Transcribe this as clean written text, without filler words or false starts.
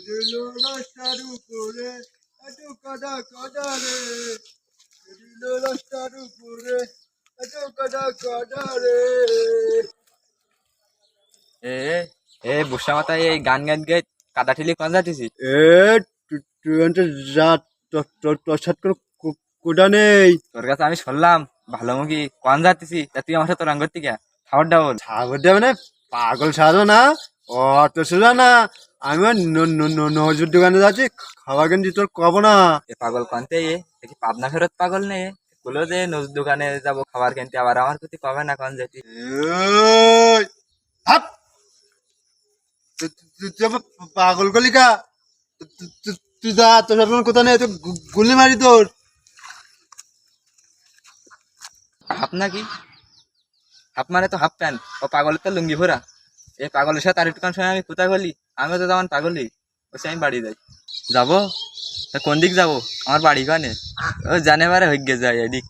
দিল রাস্তার উপরে এত কাদা কাদা রে, দিল রাস্তার উপরে এত কাদা কাদা রে। এ এ বসা মাথায় এই গান গান গাই কাদা ঠিলি কোন যাচ্ছিস? এ টুয়েন্টি যা তোর সাথে কোনো কোডা নেই। তোর কাছে আমি শুনলাম ভালো মুখি কোন যাচ্ছিস, তা তুই আমার সাথে রঙ করতে গিয়া খাবার ডাবল। সাগর দেবে মানে পাগল সাজো না, অত সোজা না। আমি নজরুর দোকানে যাচ্ছি, খাবার কিনছি, তোর কব না। এ পাগল কোনতে দেখি পাবনা ফেরত পাগল নেই, বলো যে নজর দোকানে যাবো খাবার কিনতে, আবার আমার প্রতি কবে না কোন যেতি। এই, হাপ! তুই আমার পাগল কলিকা, তুই যা, তোর সাথে কোনো কথা নেই, তো গুলি মারি তোর। হাফ নাকি? হাফ মানে তো হাফ প্যান্ট, ও পাগলের তো লুঙ্গি ভরা। এই পাগলের সাথে আর একটুখান সময় আমি কোথায় বলি, আমিও তো তেমন পাগলই। বলছি আমি বাড়ি যাই। যাবো? তা কোন দিক যাবো? আমার বাড়ি কানে, ও জানে বারে হয়ে গে যায় এদিক।